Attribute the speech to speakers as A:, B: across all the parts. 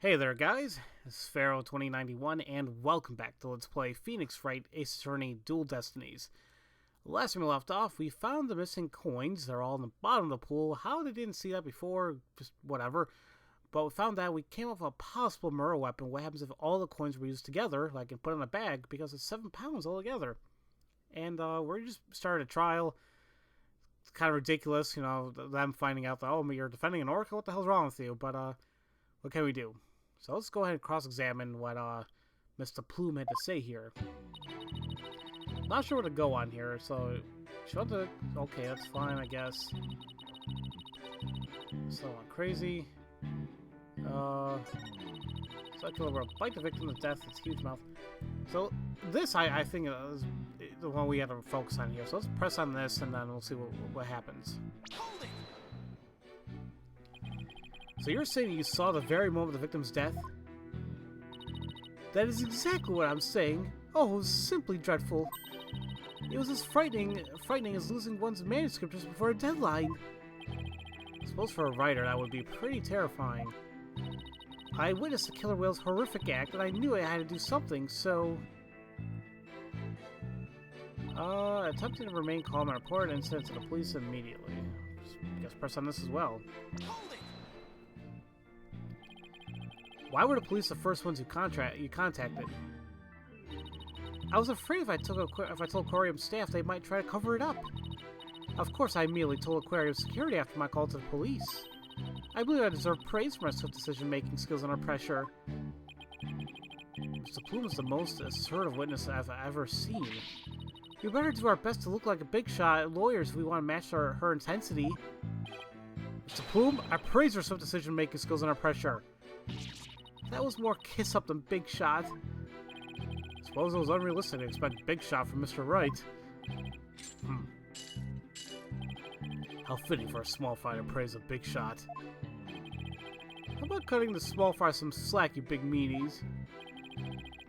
A: Hey there guys, this is Pharaoh2091 and welcome back to Let's Play Phoenix Wright Ace Attorney Dual Destinies. Last time we left off, we found the missing coins. They're all in the bottom of the pool. How they didn't see that before, just whatever. But we found that we came up with a possible murder weapon. What happens if all the coins were used together, like and put in a bag, because it's 7 pounds altogether. And we're just started a trial. It's kind of ridiculous, you know, them finding out that, oh, you're defending an orca, what the hell's wrong with you? But what can we do? So let's go ahead and cross-examine what Mr. Plume had to say here. Not sure where to go on here, so show the... Okay, that's fine, I guess. So crazy. Psycho will bite the victim to death. Its huge mouth. So this, I think, is the one we have to focus on here. So let's press on this, and then we'll see what happens. So you're saying you saw the very moment of the victim's death? That is exactly what I'm saying. Oh, it was simply dreadful. It was as frightening as losing one's manuscript just before a deadline. I suppose for a writer that would be pretty terrifying. I witnessed the killer whale's horrific act, and I knew I had to do something, so... attempting to remain calm and report an incident to the police immediately. I guess press on this as well. Why were the police the first ones you contacted? I was afraid if I told Aquarium's staff, they might try to cover it up. Of course, I immediately told Aquarium's security after my call to the police. I believe I deserve praise for my swift decision-making skills under pressure. Mr. Plume is the most assertive witness I've ever seen. We better do our best to look like a big shot at lawyers if we want to match her intensity. Mr. Plume, I praise your swift decision-making skills under pressure. That was more kiss-up than big shot. Suppose it was unrealistic to expect big shot from Mr. Wright. How fitting for a small fry to praise a big shot. How about cutting the small fry some slack, you big meanies?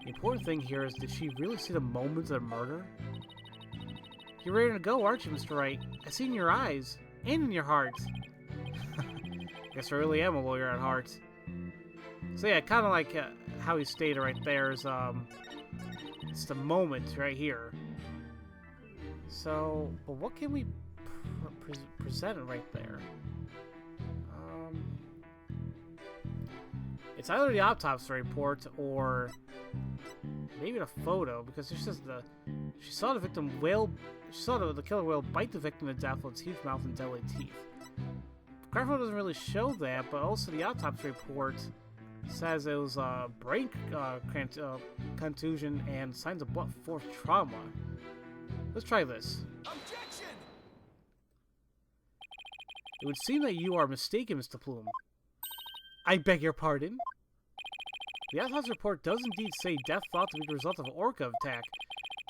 A: The important thing here is, did she really see the moment of the murder? You're ready to go, aren't you, Mr. Wright? I see in your eyes, and in your heart. Guess I really am a lawyer at heart. So yeah, kind of like how he stated right there is, it's the moment right here. So, but what can we present right there? It's either the autopsy report or maybe the photo, because it's just she saw the victim she saw the killer whale bite the victim to death with its huge mouth and deadly teeth. The car photo doesn't really show that, but also the autopsy report says it was brain contusion and signs of blunt force trauma. Let's try this.
B: Objection!
A: It would seem that you are mistaken, Mr. Plume. I beg your pardon? The autopsy report does indeed say death thought to be the result of an orca attack,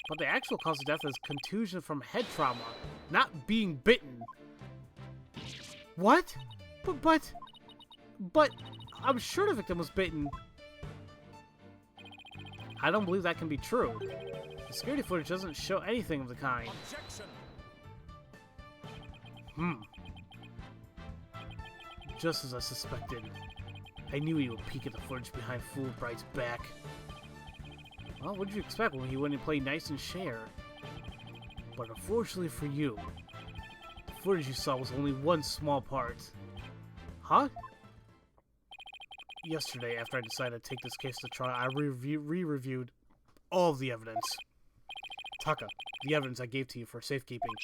A: but the actual cause of death is contusion from head trauma, not being bitten. What? But, I'm sure the victim was bitten. I don't believe that can be true. The security footage doesn't show anything of the kind.
B: Objection!
A: Just as I suspected. I knew he would peek at the footage behind Fulbright's back. Well, what did you expect when he went and played nice and share? But unfortunately for you, the footage you saw was only one small part. Huh? Yesterday, after I decided to take this case to trial, I re-reviewed all of the evidence. Taka, the evidence I gave to you for safekeeping.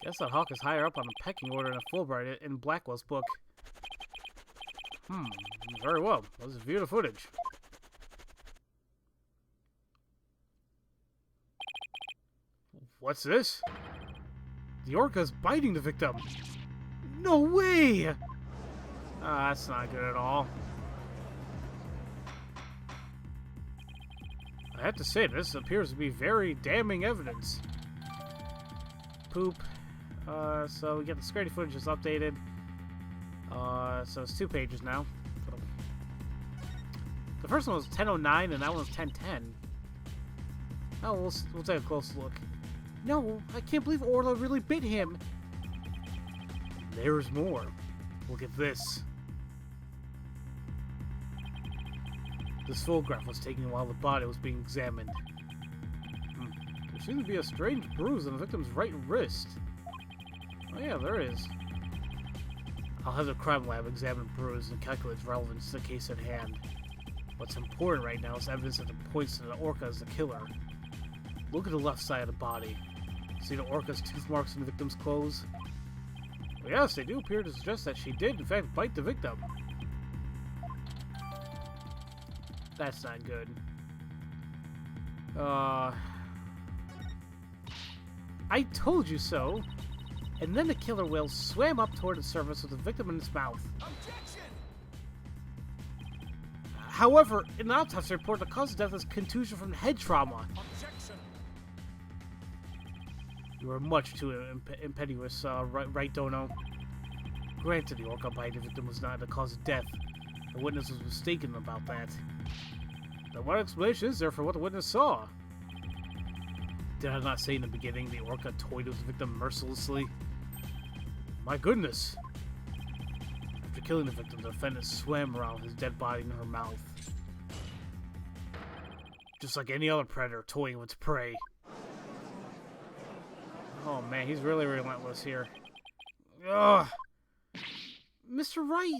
A: Guess that hawk is higher up on the pecking order than Fulbright in Blackwell's book. Very well. Let's view the footage. What's this? The orca's biting the victim. No way! That's not good at all. I have to say, this appears to be very damning evidence. Poop. So we get the security footage is updated. So it's 2 pages now. The first one was 10:09 and that one was 10:10. Oh, we'll take a close look. No, I can't believe Orla really bit him. There's more. Look at this. This photograph was taken while the body was being examined. There seems to be a strange bruise on the victim's right wrist. Oh yeah, there is. I'll have the crime lab examine the bruise and calculate its relevance to the case at hand. What's important right now is evidence that points to the orca as the killer. Look at the left side of the body. See the orca's tooth marks in the victim's clothes? Well, yes, they do appear to suggest that she did, in fact, bite the victim. That's not good. I told you so! And then the killer whale swam up toward the surface with the victim in its mouth. Objection! However, in the autopsy report, the cause of death is contusion from head trauma. Objection! You are much too impetuous, Wright Dono. Granted, the orca biting victim was not the cause of death. The witness was mistaken about that. Then what explanation is there for what the witness saw? Did I not say in the beginning the orca toyed with the victim mercilessly? My goodness! After killing the victim, the defendant swam around his dead body in her mouth. Just like any other predator toying with its prey. Oh man, he's really relentless here. Ugh! Mr. Wright!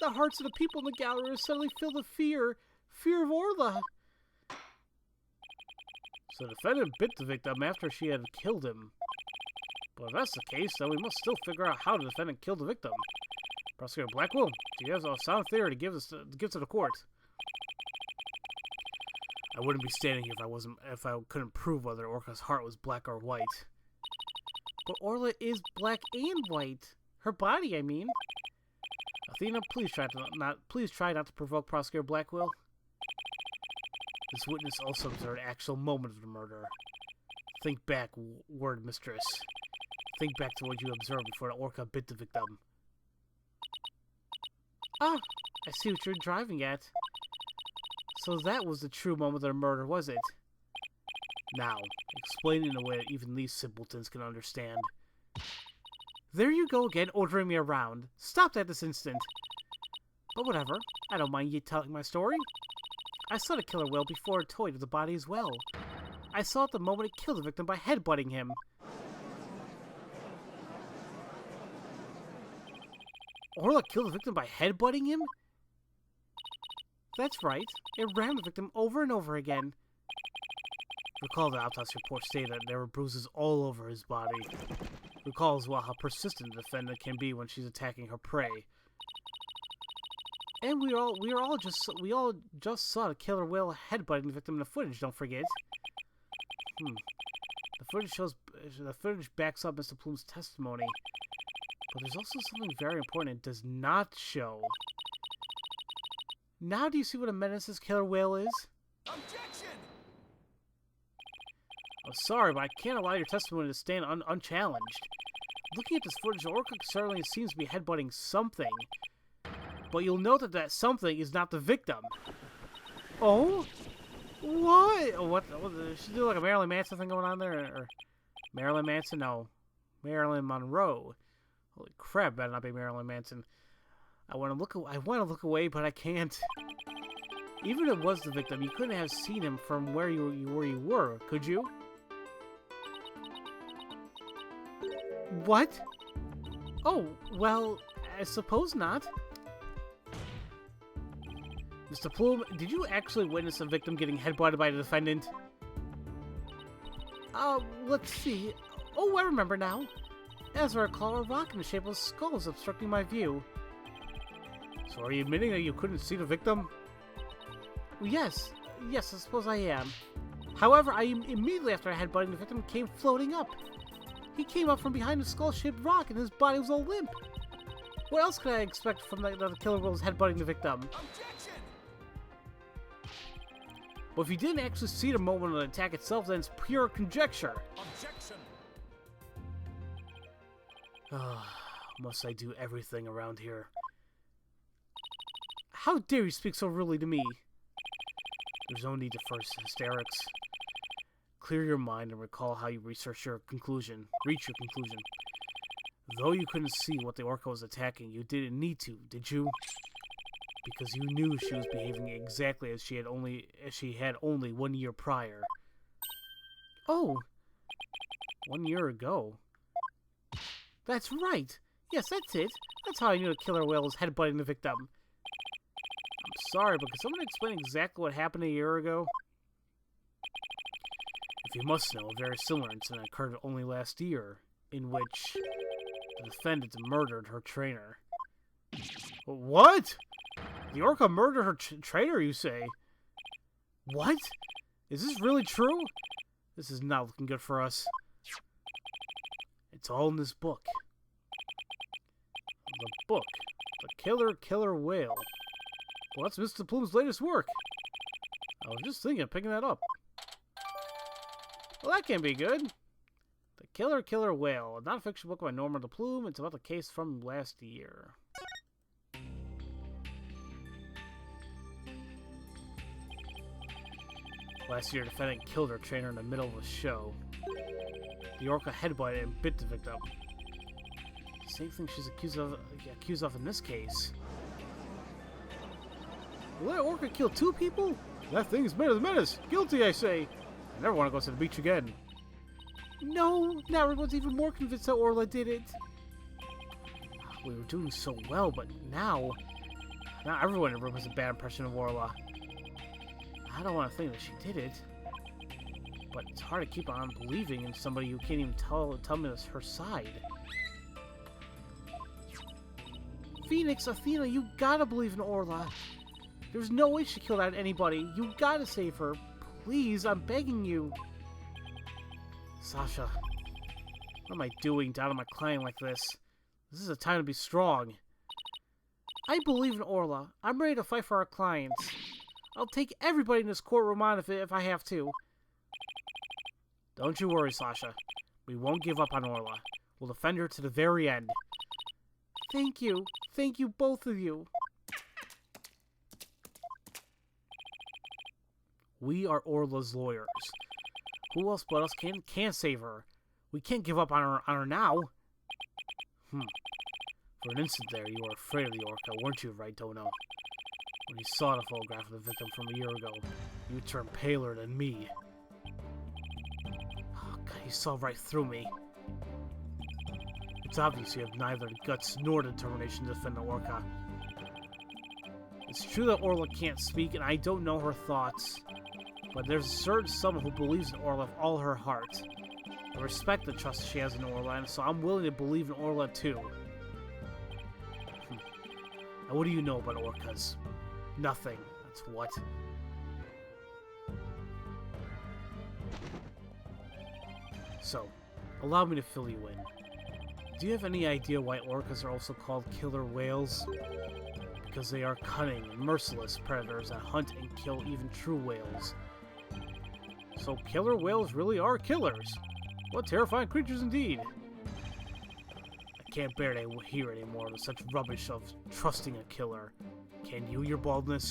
A: The hearts of the people in the gallery are suddenly filled with fear. Fear of Orla! So the defendant bit the victim after she had killed him. But if that's the case, then we must still figure out how the defendant killed the victim. Prosecutor Blackwell, do you have a sound theory to give to the court? I wouldn't be standing here if I couldn't prove whether Orca's heart was black or white. But Orla is black and white. Her body, I mean. Athena, please try not to provoke Prosecutor Blackwell. This witness also observed an actual moment of the murder. Think back, word mistress. Think back to what you observed before the orca bit the victim. Ah, I see what you're driving at. So that was the true moment of the murder, was it? Now, explain it in a way that even these simpletons can understand. There you go again, ordering me around. Stop that this instant. But whatever, I don't mind you telling my story. I saw the killer whale before it toyed with the body as well. I saw it the moment it killed the victim by headbutting him. Orla killed the victim by headbutting him? That's right. It rammed the victim over and over again. Recall the autopsy report stated that there were bruises all over his body. Recall as well how persistent the defendant can be when she's attacking her prey. And we all just saw the killer whale headbutting the victim in the footage. Don't forget. The footage backs up Mr. Plume's testimony, but there's also something very important it does not show. Now, do you see what a menace this killer whale is? Objection! I'm sorry, but I can't allow your testimony to stand unchallenged. Looking at this footage, the orca certainly seems to be headbutting something. But you'll note that that something is not the victim. Oh? What? What? She do like a Marilyn Manson thing going on there? Or Marilyn Manson? No. Marilyn Monroe. Holy crap, better not be Marilyn Manson. I want to look away, but I can't. Even if it was the victim, you couldn't have seen him from where you were, could you? What? Oh, well, I suppose not. Mr. Plume, did you actually witness a victim getting headbutted by the defendant? Let's see. Oh, I remember now. As I recall, a rock in the shape of a skull is obstructing my view. So are you admitting that you couldn't see the victim? Yes, I suppose I am. However, immediately after headbutting the victim came floating up. He came up from behind the skull-shaped rock and his body was all limp. What else could I expect from the killer whale was headbutting the victim? Objection! But if you didn't actually see the moment of the attack itself, then it's pure conjecture. Objection! Must I do everything around here? How dare you speak so rudely to me? There's no need to first hysterics. Clear your mind and recall how you reach your conclusion. Though you couldn't see what the orca was attacking, you didn't need to, did you? Because you knew she was behaving exactly as she had only 1 year prior. Oh, 1 year ago. That's right. Yes, that's it. That's how I knew the killer whale was headbutting the victim. I'm sorry, but can someone explain exactly what happened a year ago? If you must know, a very similar incident occurred only last year, in which the defendant murdered her trainer. What? The orca murdered her trainer, you say? What? Is this really true? This is not looking good for us. It's all in this book. The book. The Killer Whale. Well, that's Mr. Plume's latest work. I was just thinking of picking that up. Well, that can't be good. The Killer Whale. A non-fiction book by Norman de Plume. It's about the case from last year. Last year, the defendant killed her trainer in the middle of a show. The orca headbutted and bit the victim. The same thing she's accused of in this case. Will that orca kill 2 people? That thing's menace. Guilty, I say. I never want to go to the beach again. No, now everyone's even more convinced that Orla did it. We were doing so well, but now everyone in the room has a bad impression of Orla. I don't want to think that she did it, but it's hard to keep on believing in somebody who can't even tell me her side. Phoenix, Athena, you gotta believe in Orla. There's no way she killed out anybody. You gotta save her. Please, I'm begging you. Sasha, what am I doing down on my client like this? This is a time to be strong. I believe in Orla. I'm ready to fight for our clients. I'll take everybody in this courtroom on if I have to. Don't you worry, Sasha. We won't give up on Orla. We'll defend her to the very end. Thank you. Thank you, both of you. We are Orla's lawyers. Who else but us can save her? We can't give up on her now. For an instant there, you were afraid of the orca, weren't you, Wright, Dono? When you saw the photograph of the victim from a year ago, you turned paler than me. Oh, God, you saw right through me. It's obvious you have neither the guts nor the determination to defend the orca. It's true that Orla can't speak, and I don't know her thoughts. But there's a certain someone who believes in Orla with all her heart. I respect the trust she has in Orla, and so I'm willing to believe in Orla too. Now what do you know about orcas? Nothing. That's what. So, allow me to fill you in. Do you have any idea why orcas are also called killer whales? Because they are cunning and merciless predators that hunt and kill even true whales. So killer whales really are killers. What terrifying creatures indeed. I can't bear to hear anymore of such rubbish of trusting a killer. Can you, your baldness?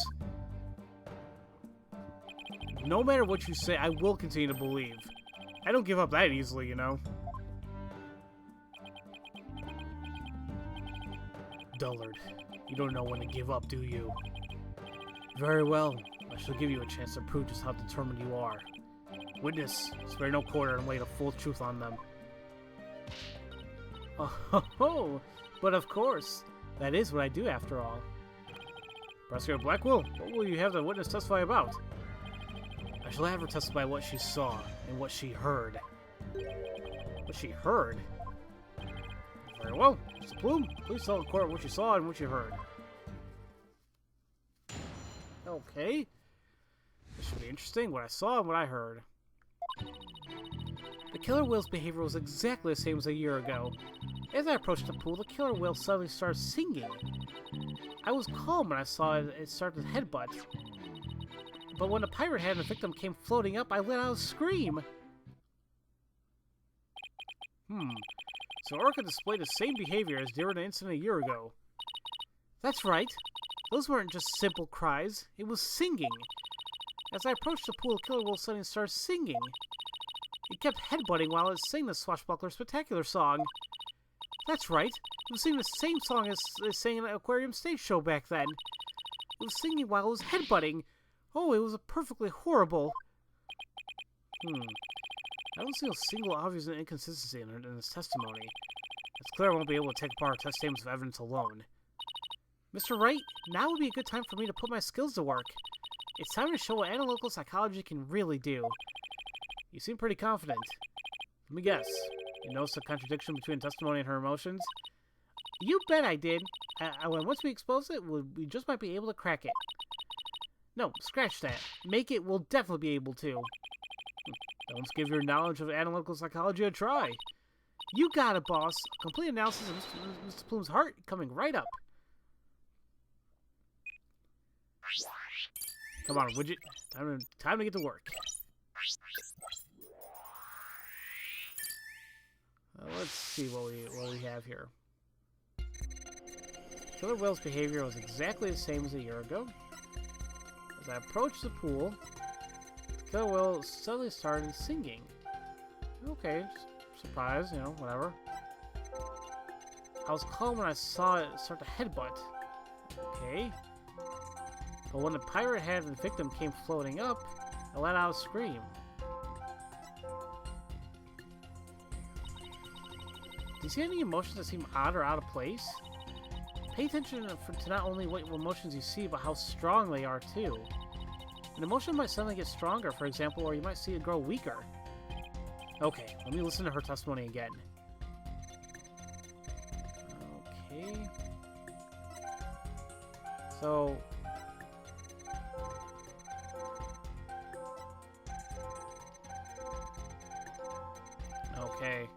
A: No matter what you say, I will continue to believe. I don't give up that easily, you know. Dullard, you don't know when to give up, do you? Very well. I shall give you a chance to prove just how determined you are. Witness, spare no quarter and lay the full truth on them. Oh, but of course. That is what I do after all. Prosecutor Blackwell, what will you have the witness testify about? I shall have her testify what she saw and what she heard. What she heard? Very well. Mr. Plume, please tell the court what you saw and what you heard. Okay. This should be interesting, what I saw and what I heard. The killer whale's behavior was exactly the same as a year ago. As I approached the pool, the killer whale suddenly started singing. I was calm when I saw it start to headbutt. But when the pirate head and the victim came floating up, I let out a scream. So Orca displayed the same behavior as during the incident a year ago. That's right. Those weren't just simple cries. It was singing. As I approached the pool, the killer whale suddenly started singing. It kept headbutting while it sang the swashbuckler spectacular song. That's right. It was singing the same song as sang in an aquarium stage show back then. It was singing while it was headbutting. Oh, it was perfectly horrible. I don't see a single obvious inconsistency in his testimony. It's clear I won't be able to take apart test statements of evidence alone. Mr. Wright, now would be a good time for me to put my skills to work. It's time to show what analytical psychology can really do. You seem pretty confident. Let me guess. You noticed the contradiction between testimony and her emotions? You bet I did. Once we expose it, we just might be able to crack it. No, scratch that. Make it, we'll definitely be able to. Let's give your knowledge of analytical psychology a try. You got it, boss. A complete analysis of Mr. Plume's heart coming right up. Come on, Widget. Time to get to work. Let's see what we have here. Killer Whale's behavior was exactly the same as a year ago. As I approached the pool, Killer Whale suddenly started singing. Okay, surprise, you know, whatever. I was calm when I saw it start to headbutt. Okay. But when the pirate head of the victim came floating up, I let out a scream. Do you see any emotions that seem odd or out of place? Pay attention to not only what emotions you see, but how strong they are too. An emotion might suddenly get stronger, for example, or you might see it grow weaker. Okay, let me listen to her testimony again. Okay. So... Okay.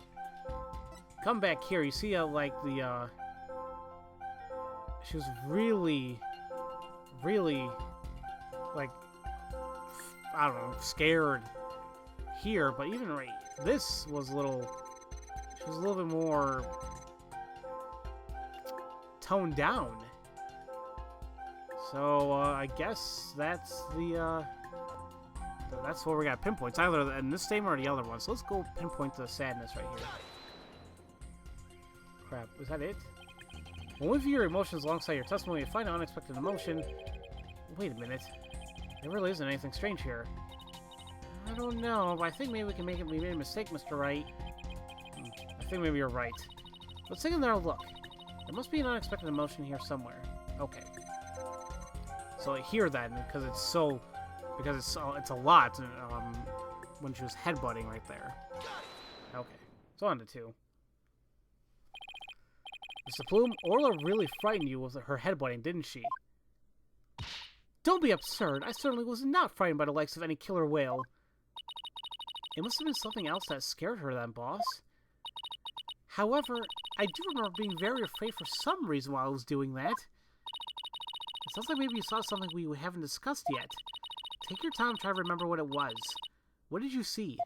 A: Come back here. You see, like, the, she was really, like, I don't know, scared here, but even right, this was a little, she was a little bit more toned down. So, I guess that's the, that's what we got pinpoints, either in this statement or the other one. So let's go pinpoint the sadness right here. Crap, is that it? When we view your emotions alongside your testimony and find an unexpected emotion... Wait a minute. There really isn't anything strange here. I don't know, but I think maybe we made a mistake, Mr. Wright. I think maybe you're right. Let's take another look. There must be an unexpected emotion here somewhere. Okay. So here then, because it's a lot, when she was headbutting right there. Okay. So on to 2. Mr. Plume, Orla really frightened you with her headbutting, didn't she? Don't be absurd. I certainly was not frightened by the likes of any killer whale. It must have been something else that scared her then, boss. However, I do remember being very afraid for some reason while I was doing that. It sounds like maybe you saw something we haven't discussed yet. Take your time to try to remember what it was. What did you see?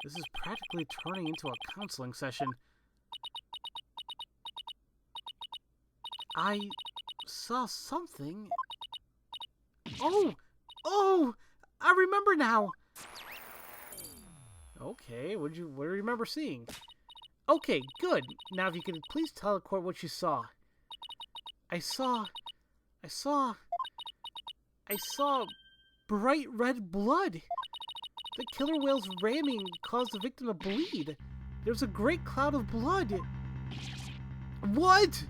A: This is practically turning into a counseling session. I saw something. Oh! I remember now! Okay, what do you remember seeing? Okay, good. Now if you could please tell the court what you saw. I saw bright red blood. The killer whale's ramming caused the victim to bleed. There was a great cloud of blood. What?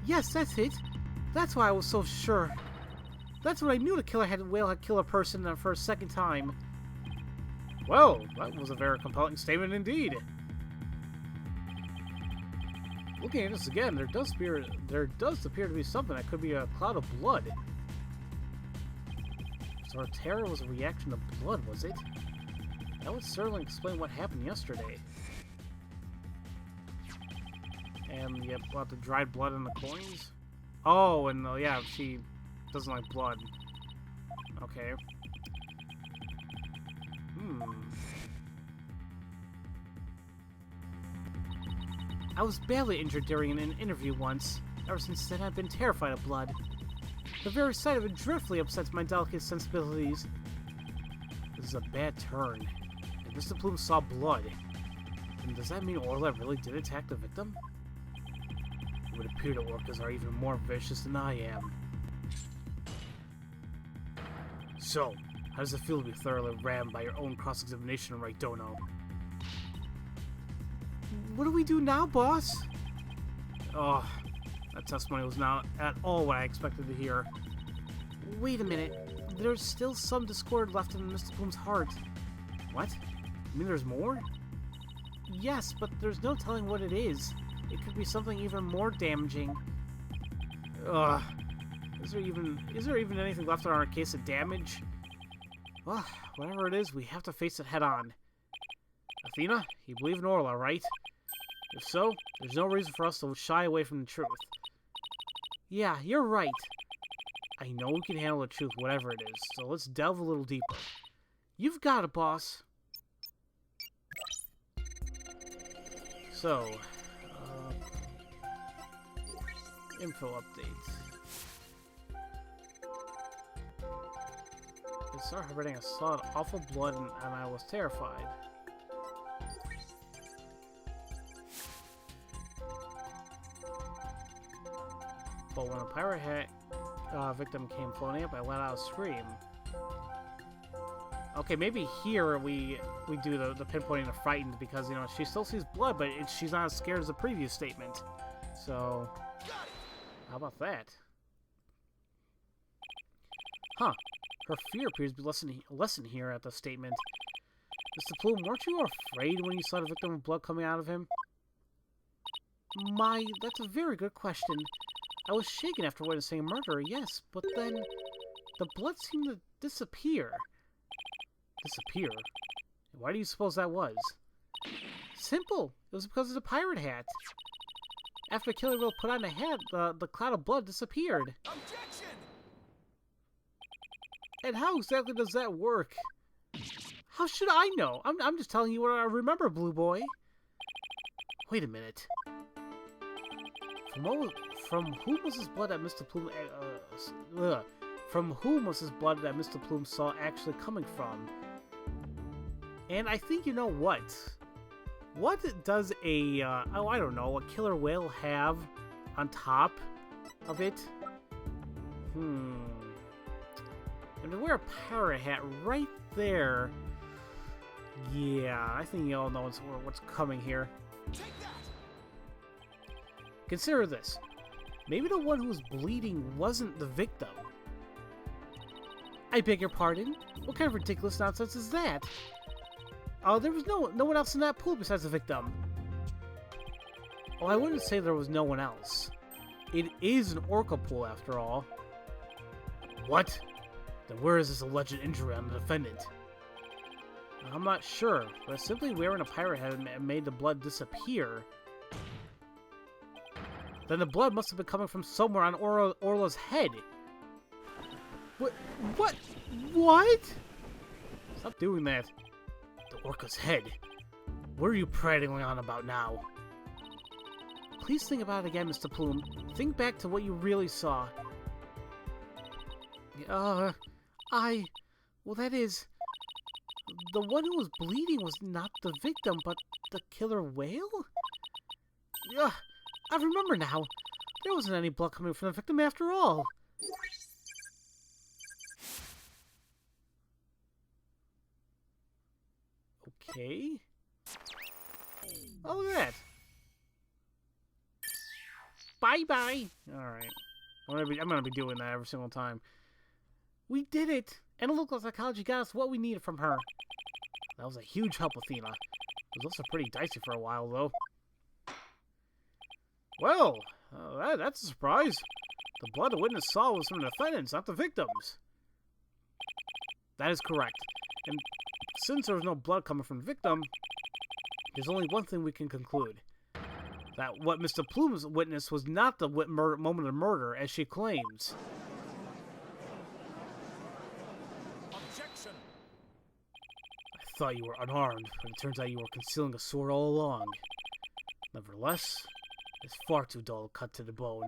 A: Yes, that's it. That's why I was so sure. That's when I knew the whale had killed a person for a second time. Well, that was a very compelling statement indeed. Looking at this again, there does appear to be something that could be a cloud of blood. So our terror was a reaction to blood, was it? That would certainly explain what happened yesterday. And yeah, about the dried blood in the coins? Oh, and yeah, she doesn't like blood. Okay. I was badly injured during an interview once. Ever since then, I've been terrified of blood. The very sight of it dreadfully upsets my delicate sensibilities. This is a bad turn. If Mr. Plume saw blood, And does that mean Orla really did attack the victim? It would appear that orcas are even more vicious than I am. So, how does it feel to be thoroughly rammed by your own cross-examination, Wright Dono? What do we do now, boss? Oh, that testimony was not at all what I expected to hear. Wait a minute. There's still some discord left in Mr. Plume's heart. What? You mean there's more? Yes, but there's no telling what it is. It could be something even more damaging. Ugh. Is there even anything left on our case of damage? Well, whatever it is, we have to face it head on. Athena, you believe in Orla, right? If so, there's no reason for us to shy away from the truth. Yeah, you're right. I know we can handle the truth, whatever it is, so let's delve a little deeper. You've got it, boss. So, info update. I started happening, I saw awful blood and I was terrified. But when a pirate hat victim came floating up, I let out a scream. Okay, maybe here we do the pinpointing of frightened because, you know, she still sees blood, but she's not as scared as the previous statement. So, how about that? Huh. Her fear appears to be lessened here at the statement. Mr. Plume, weren't you afraid when you saw the victim with blood coming out of him? That's a very good question. I was shaken after witnessing a murder, yes, but then the blood seemed to disappear. Disappear? Why do you suppose that was? Simple. It was because of the pirate hat. After the killer will put on the hat, the cloud of blood disappeared. Objection! And how exactly does that work? How should I know? I'm just telling you what I remember, Blue Boy. Wait a minute. From whom was his blood that Mr. Plume? From whom was his blood that Mr. Plume saw actually coming from? And I think you know what. What does a I don't know, a killer whale have on top of it? And to wear a pirate hat right there. Yeah, I think you all know what's coming here. Take that. Consider this. Maybe the one who was bleeding wasn't the victim. I beg your pardon? What kind of ridiculous nonsense is that? There was no one else in that pool besides the victim. Well, I wouldn't say there was no one else. It is an orca pool, after all. What? Then where is this alleged injury on the defendant? I'm not sure, but simply wearing a pirate hat made the blood disappear. Then the blood must have been coming from somewhere on Orla's head. What? Stop doing that. The orca's head. What are you prattling on about now? Please think about it again, Mr. Plume. Think back to what you really saw. Well, that is... The one who was bleeding was not the victim, but the killer whale? I remember now. There wasn't any blood coming from the victim after all. Okay. Oh, look at that. Bye-bye. Alright. I'm gonna be doing that every single time. We did it! And it looked like psychology got us what we needed from her. That was a huge help, Athena. It was also pretty dicey for a while, though. Well, that's a surprise. The blood the witness saw was from the defendants, not the victims. That is correct. And since there was no blood coming from the victim, there's only one thing we can conclude. That what Mr. Plume's witness was not the moment of murder, as she claims. Objection! I thought you were unarmed, but it turns out you were concealing a sword all along. Nevertheless, it's far too dull cut to the bone.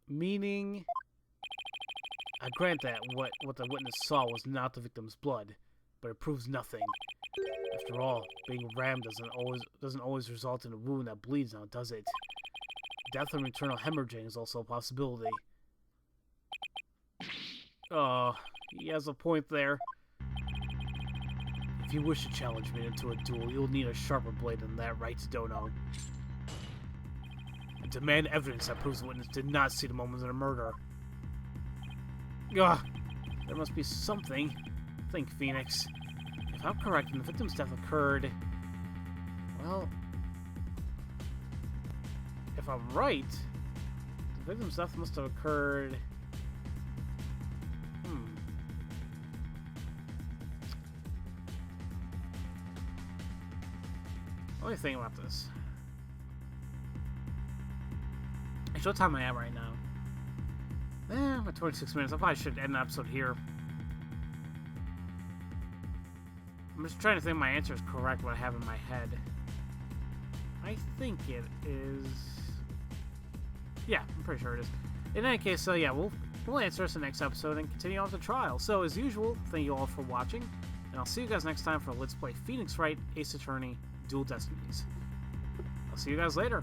A: Meaning, I grant that what the witness saw was not the victim's blood, but it proves nothing. After all, being rammed doesn't always result in a wound that bleeds now, does it? Death from internal hemorrhaging is also a possibility. Oh, he has a point there. If you wish to challenge me into a duel, you'll need a sharper blade than that, right, Dono? I demand evidence that proves the witness did not see the moment of the murder. Ugh, there must be something. Think, Phoenix. If I'm correct, and the victim's death occurred... Well... If I'm right, the victim's death must have occurred... Let me think about this. Actually, what time am I at right now? I'm at 26 minutes. I probably should end the episode here. I'm just trying to think my answer is correct, what I have in my head. I think it is... Yeah, I'm pretty sure it is. In any case, so yeah, we'll answer this in the next episode and continue on with the trial. So, as usual, thank you all for watching, and I'll see you guys next time for Let's Play Phoenix Wright, Ace Attorney, Dual Destinies. I'll see you guys later.